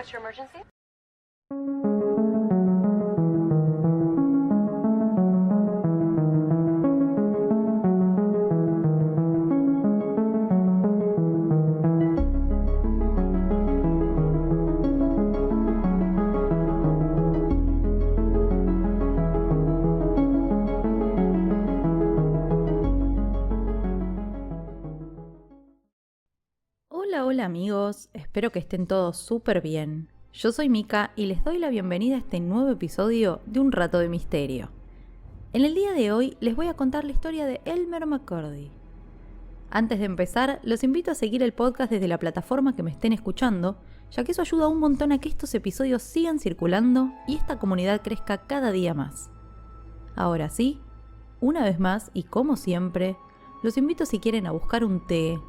what's your emergency? Hola amigos, espero que estén todos súper bien. Yo soy Mika y les doy la bienvenida a este nuevo episodio de Un Rato de Misterio. En el día de hoy les voy a contar la historia de Elmer McCurdy. Antes de empezar, los invito a seguir el podcast desde la plataforma que me estén escuchando, ya que eso ayuda un montón a que estos episodios sigan circulando y esta comunidad crezca cada día más. Ahora sí, una vez más y como siempre, los invito si quieren a buscar un té,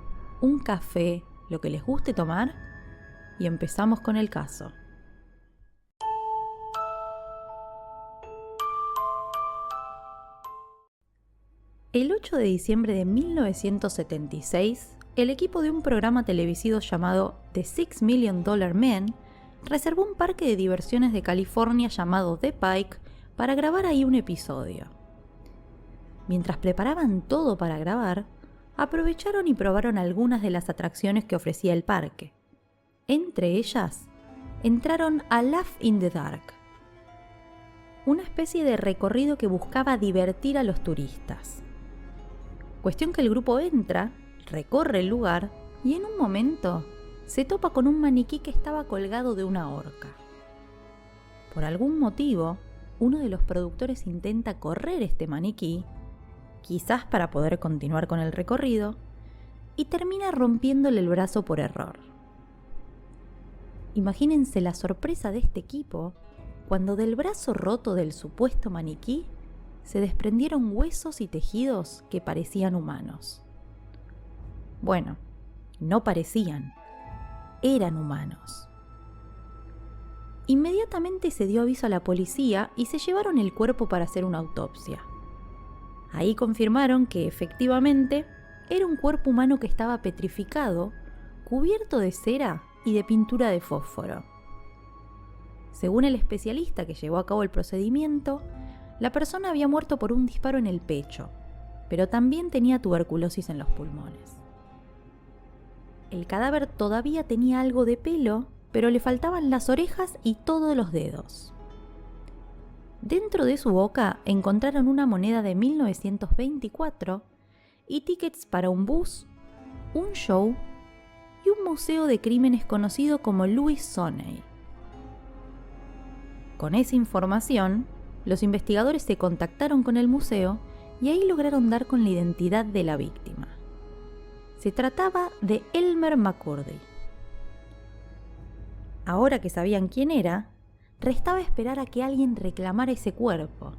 un café, lo que les guste tomar, y empezamos con el caso. El 8 de diciembre de 1976, el equipo de un programa televisivo llamado The $6 Million Man reservó un parque de diversiones de California llamado The Pike para grabar ahí un episodio. Mientras preparaban todo para grabar, aprovecharon y probaron algunas de las atracciones que ofrecía el parque. Entre ellas, entraron a Laugh in the Dark, una especie de recorrido que buscaba divertir a los turistas. Cuestión que el grupo entra, recorre el lugar y en un momento se topa con un maniquí que estaba colgado de una horca. Por algún motivo, uno de los productores intenta correr este maniquí, quizás para poder continuar con el recorrido, y termina rompiéndole el brazo por error. Imagínense la sorpresa de este equipo cuando del brazo roto del supuesto maniquí se desprendieron huesos y tejidos que parecían humanos. Bueno, no parecían, eran humanos. Inmediatamente se dio aviso a la policía y se llevaron el cuerpo para hacer una autopsia. Ahí confirmaron que efectivamente era un cuerpo humano que estaba petrificado, cubierto de cera y de pintura de fósforo. Según el especialista que llevó a cabo el procedimiento, la persona había muerto por un disparo en el pecho, pero también tenía tuberculosis en los pulmones. El cadáver todavía tenía algo de pelo, pero le faltaban las orejas y todos los dedos. Dentro de su boca encontraron una moneda de 1924 y tickets para un bus, un show y un museo de crímenes conocido como Louis Sonney. Con esa información, los investigadores se contactaron con el museo y ahí lograron dar con la identidad de la víctima. Se trataba de Elmer McCurdy. Ahora que sabían quién era, restaba esperar a que alguien reclamara ese cuerpo,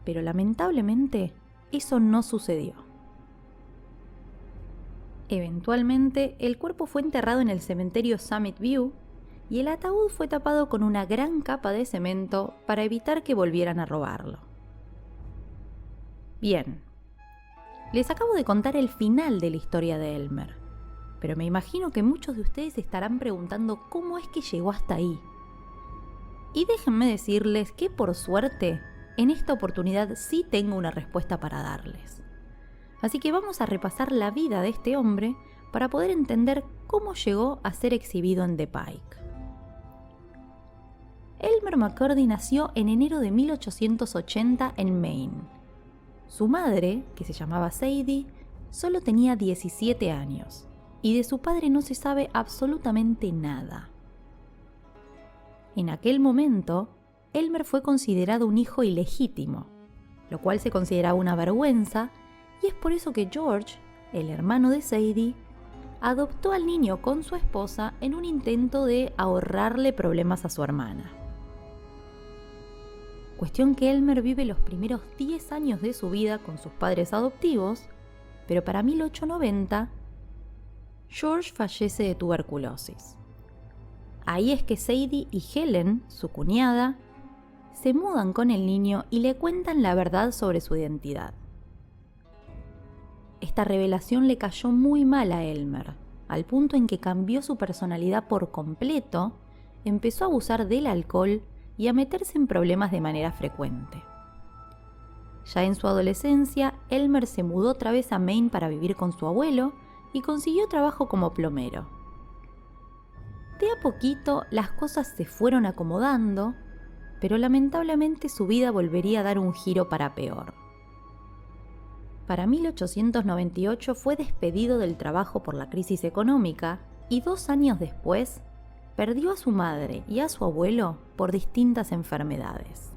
pero lamentablemente eso no sucedió. Eventualmente, el cuerpo fue enterrado en el cementerio Summit View y el ataúd fue tapado con una gran capa de cemento para evitar que volvieran a robarlo. Bien, les acabo de contar el final de la historia de Elmer, pero me imagino que muchos de ustedes estarán preguntando cómo es que llegó hasta ahí. Y déjenme decirles que por suerte, en esta oportunidad sí tengo una respuesta para darles. Así que vamos a repasar la vida de este hombre para poder entender cómo llegó a ser exhibido en The Pike. Elmer McCurdy nació en enero de 1880 en Maine. Su madre, que se llamaba Sadie, solo tenía 17 años, y de su padre no se sabe absolutamente nada. En aquel momento, Elmer fue considerado un hijo ilegítimo, lo cual se consideraba una vergüenza, y es por eso que George, el hermano de Sadie, adoptó al niño con su esposa en un intento de ahorrarle problemas a su hermana. Cuestión que Elmer vive los primeros 10 años de su vida con sus padres adoptivos, pero para 1890, George fallece de tuberculosis. Ahí es que Sadie y Helen, su cuñada, se mudan con el niño y le cuentan la verdad sobre su identidad. Esta revelación le cayó muy mal a Elmer, al punto en que cambió su personalidad por completo empezó a abusar del alcohol y a meterse en problemas de manera frecuente. Ya en su adolescencia, Elmer se mudó otra vez a Maine para vivir con su abuelo y consiguió trabajo como plomero. De a poquito las cosas se fueron acomodando, pero lamentablemente su vida volvería a dar un giro para peor. Para 1898 fue despedido del trabajo por la crisis económica y 2 años después perdió a su madre y a su abuelo por distintas enfermedades.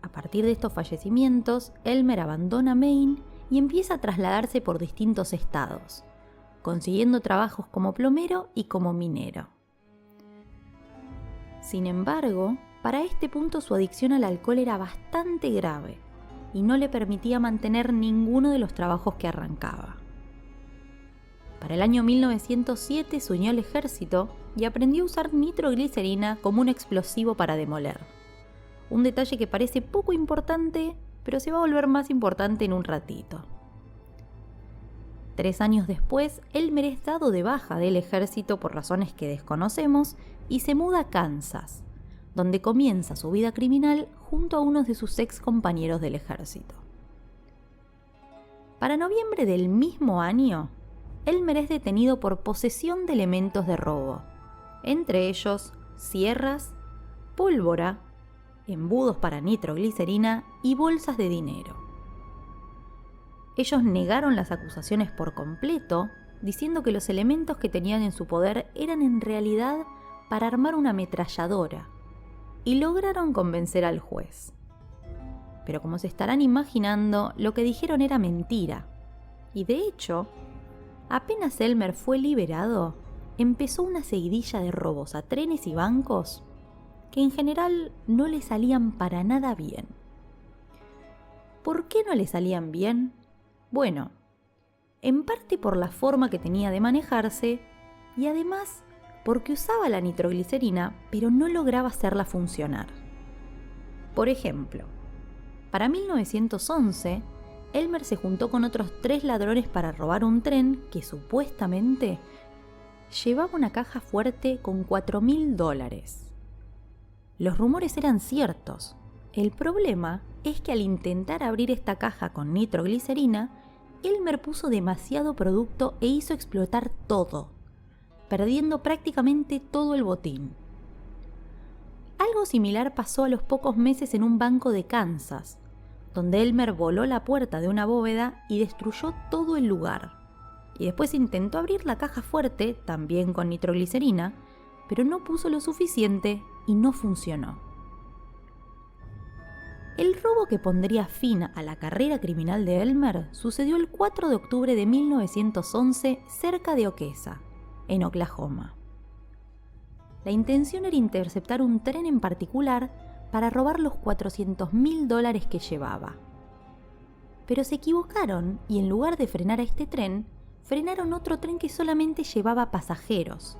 A partir de estos fallecimientos, Elmer abandona Maine y empieza a trasladarse por distintos estados, consiguiendo trabajos como plomero y como minero. Sin embargo, para este punto su adicción al alcohol era bastante grave y no le permitía mantener ninguno de los trabajos que arrancaba. Para el año 1907 se unió al ejército y aprendió a usar nitroglicerina como un explosivo para demoler. Un detalle que parece poco importante, pero se va a volver más importante en un ratito. 3 años después, Elmer es dado de baja del ejército por razones que desconocemos y se muda a Kansas, donde comienza su vida criminal junto a uno de sus ex compañeros del ejército. Para noviembre del mismo año, Elmer es detenido por posesión de elementos de robo, entre ellos sierras, pólvora, embudos para nitroglicerina y bolsas de dinero. Ellos negaron las acusaciones por completo, diciendo que los elementos que tenían en su poder eran en realidad para armar una ametralladora, y lograron convencer al juez. Pero como se estarán imaginando, lo que dijeron era mentira, y de hecho, apenas Elmer fue liberado, empezó una seguidilla de robos a trenes y bancos que en general no le salían para nada bien. ¿Por qué no le salían bien? Bueno, en parte por la forma que tenía de manejarse y además porque usaba la nitroglicerina pero no lograba hacerla funcionar. Por ejemplo, para 1911, Elmer se juntó con otros 3 ladrones para robar un tren que supuestamente llevaba una caja fuerte con $4.000. Los rumores eran ciertos. El problema es que al intentar abrir esta caja con nitroglicerina, Elmer puso demasiado producto e hizo explotar todo, perdiendo prácticamente todo el botín. Algo similar pasó a los pocos meses en un banco de Kansas, donde Elmer voló la puerta de una bóveda y destruyó todo el lugar. Y después intentó abrir la caja fuerte, también con nitroglicerina, pero no puso lo suficiente y no funcionó. El robo que pondría fin a la carrera criminal de Elmer sucedió el 4 de octubre de 1911 cerca de Okesa, en Oklahoma. La intención era interceptar un tren en particular para robar los $400.000 que llevaba. Pero se equivocaron y en lugar de frenar a este tren, frenaron otro tren que solamente llevaba pasajeros,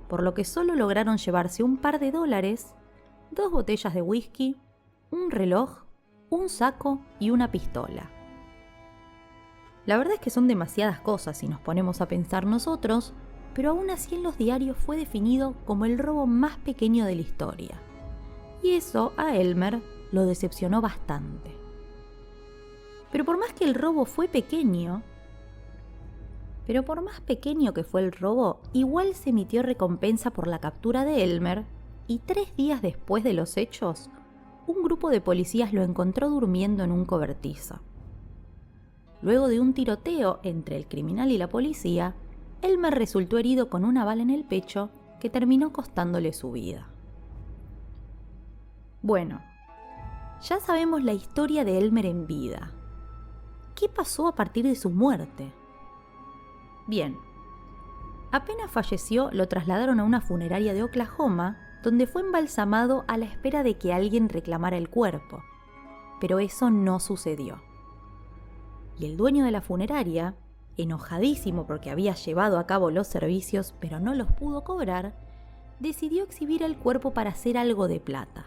por lo que solo lograron llevarse un par de dólares, 2 botellas de whisky, un reloj, un saco y una pistola. La verdad es que son demasiadas cosas si nos ponemos a pensar nosotros, pero aún así en los diarios fue definido como el robo más pequeño de la historia. Y eso a Elmer lo decepcionó bastante. Pero por más que el robo fue pequeño, por más pequeño que fue el robo, igual se emitió recompensa por la captura de Elmer y 3 días después de los hechos, un grupo de policías lo encontró durmiendo en un cobertizo. Luego de un tiroteo entre el criminal y la policía, Elmer resultó herido con una bala en el pecho que terminó costándole su vida. Bueno, ya sabemos la historia de Elmer en vida. ¿Qué pasó a partir de su muerte? Bien, apenas falleció, lo trasladaron a una funeraria de Oklahoma, donde fue embalsamado a la espera de que alguien reclamara el cuerpo. Pero eso no sucedió. Y el dueño de la funeraria, enojadísimo porque había llevado a cabo los servicios pero no los pudo cobrar, decidió exhibir el cuerpo para hacer algo de plata.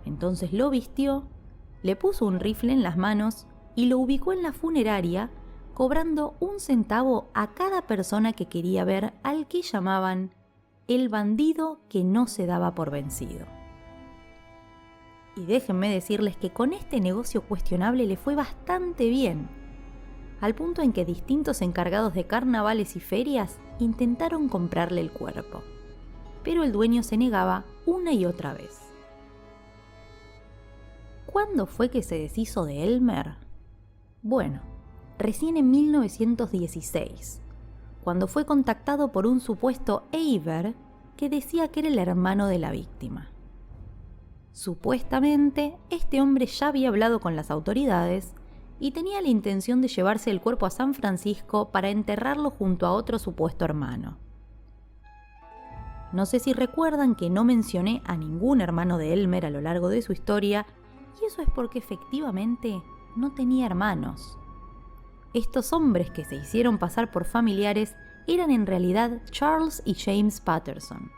Entonces lo vistió, le puso un rifle en las manos y lo ubicó en la funeraria, cobrando 1 centavo a cada persona que quería ver al que llamaban el bandido que no se daba por vencido. Y déjenme decirles que con este negocio cuestionable le fue bastante bien, al punto en que distintos encargados de carnavales y ferias intentaron comprarle el cuerpo, pero el dueño se negaba una y otra vez. ¿Cuándo fue que se deshizo de Elmer? Bueno, recién en 1916, cuando fue contactado por un supuesto Eiber que decía que era el hermano de la víctima. Supuestamente, este hombre ya había hablado con las autoridades y tenía la intención de llevarse el cuerpo a San Francisco para enterrarlo junto a otro supuesto hermano. No sé si recuerdan que no mencioné a ningún hermano de Elmer a lo largo de su historia, y eso es porque efectivamente no tenía hermanos. Estos hombres que se hicieron pasar por familiares eran en realidad Charles y James Patterson,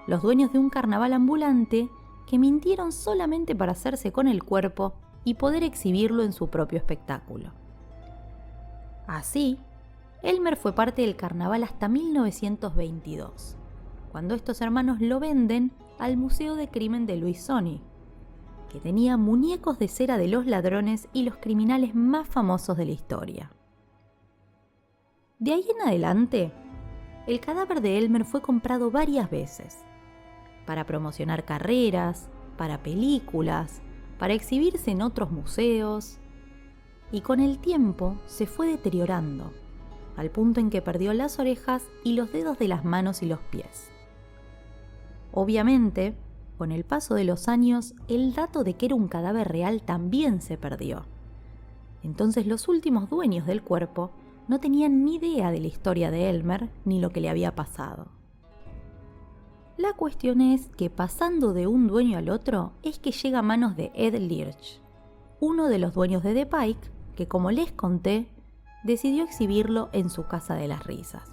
los dueños de un carnaval ambulante que mintieron solamente para hacerse con el cuerpo y poder exhibirlo en su propio espectáculo. Así, Elmer fue parte del carnaval hasta 1922, cuando estos hermanos lo venden al Museo de Crimen de Louis Sony, que tenía muñecos de cera de los ladrones y los criminales más famosos de la historia. De ahí en adelante, el cadáver de Elmer fue comprado varias veces, para promocionar carreras, para películas, para exhibirse en otros museos, y con el tiempo se fue deteriorando, al punto en que perdió las orejas y los dedos de las manos y los pies. Obviamente, con el paso de los años, el dato de que era un cadáver real también se perdió. Entonces los últimos dueños del cuerpo no tenían ni idea de la historia de Elmer ni lo que le había pasado. La cuestión es que pasando de un dueño al otro es que llega a manos de Ed Lirch, uno de los dueños de The Pike, que como les conté, decidió exhibirlo en su casa de las risas.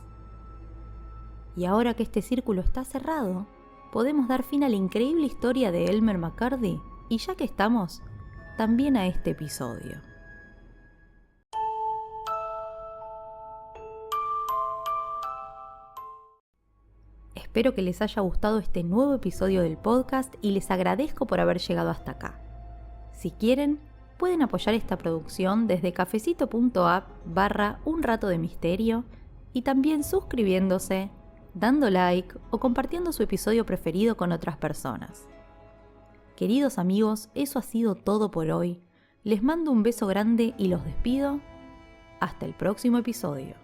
Y ahora que este círculo está cerrado, podemos dar fin a la increíble historia de Elmer McCurdy y ya que estamos, también a este episodio. Espero que les haya gustado este nuevo episodio del podcast y les agradezco por haber llegado hasta acá. Si quieren, pueden apoyar esta producción desde cafecito.app/Un Rato de Misterio y también suscribiéndose, dando like o compartiendo su episodio preferido con otras personas. Queridos amigos, eso ha sido todo por hoy. Les mando un beso grande y los despido. Hasta el próximo episodio.